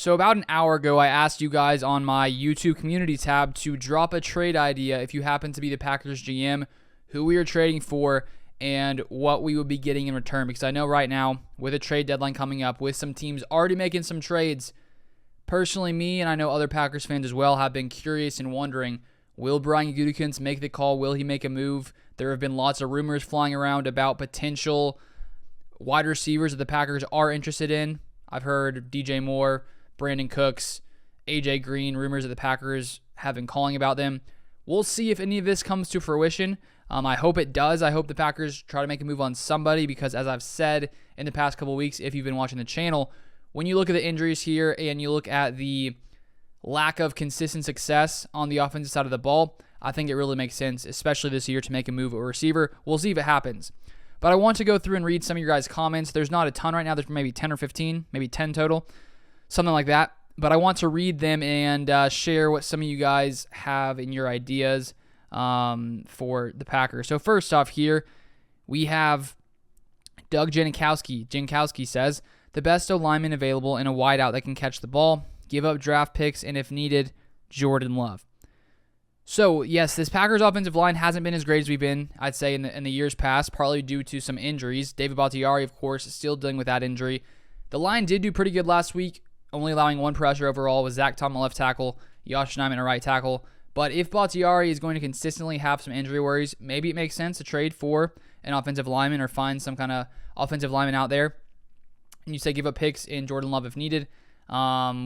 So about an hour ago, I asked you guys on my YouTube community tab to drop a trade idea if you happen to be the Packers GM, who we are trading for, and what we would be getting in return. Because I know right now, with a trade deadline coming up, with some teams already making some trades, personally me, and I know other Packers fans as well, have been curious and wondering, will Brian Gutekunst make the call? Will he make a move? There have been lots of rumors flying around about potential wide receivers that the Packers are interested in. I've heard DJ Moore, Brandon Cooks, AJ Green, rumors that the Packers have been calling about them. We'll see if any of this comes to fruition. I hope it does. I hope the Packers try to make a move on somebody because, as I've said in the past couple weeks, if you've been watching the channel, when you look at the injuries here and you look at the lack of consistent success on the offensive side of the ball, I think it really makes sense, especially this year, to make a move at receiver. We'll see if it happens. But I want to go through and read some of your guys' comments. There's not a ton right now. There's maybe 10 or 15, maybe 10 total, something like that. But I want to read them and share what some of you guys have in your ideas for the Packers. So first off here, we have Doug Janikowski. Janikowski says, the best O-lineman available in a wideout that can catch the ball, give up draft picks, and if needed, Jordan Love. So, yes, this Packers offensive line hasn't been as great as we've been, I'd say, in the years past, partly due to some injuries. David Bakhtiari, of course, is still dealing with that injury. The line did do pretty good last week, only allowing one pressure overall with Zach Tom at left tackle, Josh Nijman at right tackle. But if Bakhtiari is going to consistently have some injury worries, maybe it makes sense to trade for an offensive lineman or find some kind of offensive lineman out there. And you say give up picks in Jordan Love if needed,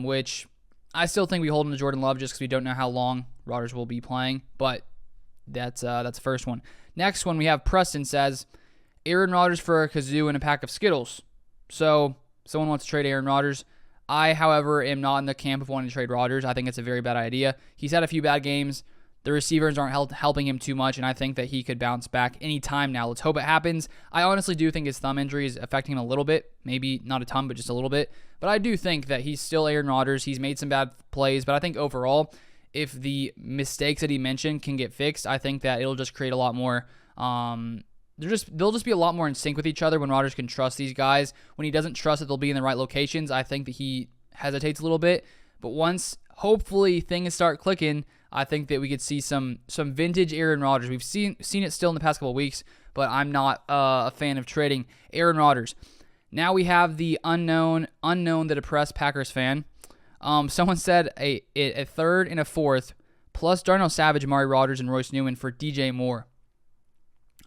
which I still think we hold him to Jordan Love just because we don't know how long Rodgers will be playing. But that's the first one. Next one we have Preston says, Aaron Rodgers for a kazoo and a pack of Skittles. So someone wants to trade Aaron Rodgers. I, however, am not in the camp of wanting to trade Rodgers. I think it's a very bad idea. He's had a few bad games. The receivers aren't helping him too much, and I think that he could bounce back any time now. Let's hope it happens. I honestly do think his thumb injury is affecting him a little bit. Maybe not a ton, but just a little bit. But I do think that he's still Aaron Rodgers. He's made some bad plays, but I think overall, if the mistakes that he mentioned can get fixed, I think that it'll just create a lot more they'll just be a lot more in sync with each other when Rodgers can trust these guys. When he doesn't trust that they'll be in the right locations, I think that he hesitates a little bit. But once, hopefully, things start clicking, I think that we could see some vintage Aaron Rodgers. We've seen it still in the past couple of weeks, but I'm not a fan of trading Aaron Rodgers. Now we have the unknown, the depressed Packers fan. Someone said a third and a fourth, plus Darnell Savage, Amari Rodgers, and Royce Newman for DJ Moore.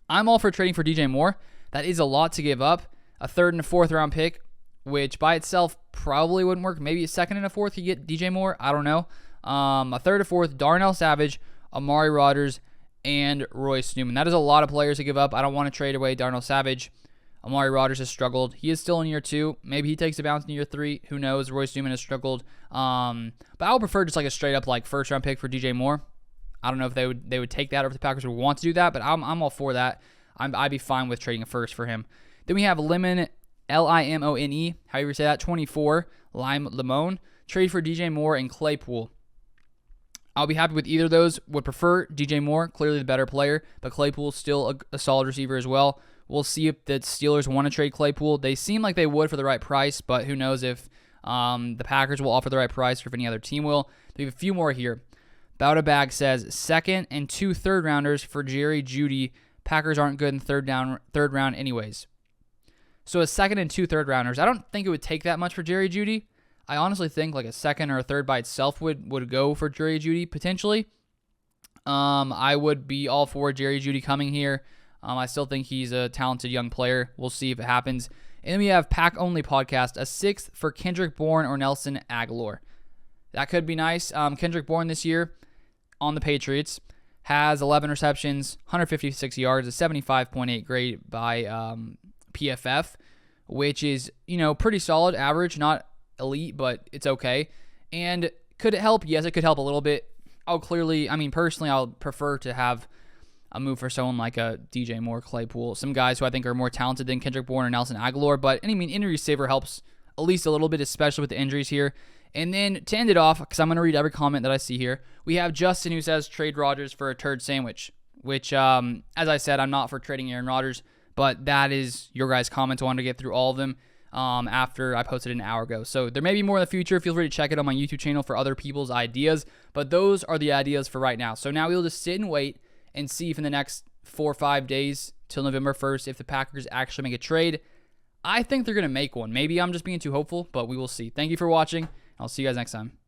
I'm all for trading for DJ Moore. That is a lot to give up. A third and a fourth round pick, which by itself probably wouldn't work. Maybe a second and a fourth you get DJ Moore. I don't know. A third and fourth, Darnell Savage, Amari Rodgers, and Royce Newman. That is a lot of players to give up. I don't want to trade away Darnell Savage. Amari Rodgers has struggled. He is still in year 2. Maybe he takes a bounce in year 3. Who knows? Royce Newman has struggled. But I would prefer just like a straight up like first round pick for DJ Moore. I don't know if they would take that or if the Packers would want to do that, but I'm all for that. I'd be fine with trading a first for him. Then we have Limon, Limone, however you say that, 24, Limon. Trade for DJ Moore and Claypool. I'll be happy with either of those. Would prefer DJ Moore, clearly the better player, but Claypool's still a solid receiver as well. We'll see if the Steelers want to trade Claypool. They seem like they would for the right price, but who knows if the Packers will offer the right price or if any other team will. We have a few more here. Bowda Bag says, second and 2 third-rounders for Jerry Jeudy. Packers aren't good in third round anyways. So a second and 2 third-rounders. I don't think it would take that much for Jerry Jeudy. I honestly think like a second or a third by itself would go for Jerry Jeudy, potentially. I would be all for Jerry Jeudy coming here. I still think he's a talented young player. We'll see if it happens. And then we have Pack Only Podcast, a 6th for Kendrick Bourne or Nelson Aguilar. That could be nice. Kendrick Bourne this year on the Patriots has 11 receptions, 156 yards, a 75.8 grade by PFF, which is, pretty solid, average, not elite, but it's okay. And could it help? Yes, it could help a little bit. Personally, I'll prefer to have a move for someone like a DJ Moore, Claypool, some guys who I think are more talented than Kendrick Bourne or Nelson Aguilar. But injury saver helps at least a little bit, especially with the injuries here. And then to end it off, because I'm going to read every comment that I see here, we have Justin who says trade Rodgers for a turd sandwich, which, as I said, I'm not for trading Aaron Rodgers, but that is your guys' comments. I wanted to get through all of them. after I posted an hour ago. So there may be more in the future. Feel free to check it on my YouTube channel for other people's ideas. But those are the ideas for right now. So now we'll just sit and wait and see if in the next 4 or 5 days till November 1st, if the Packers actually make a trade. I think they're going to make one. Maybe I'm just being too hopeful, but we will see. Thank you for watching. I'll see you guys next time.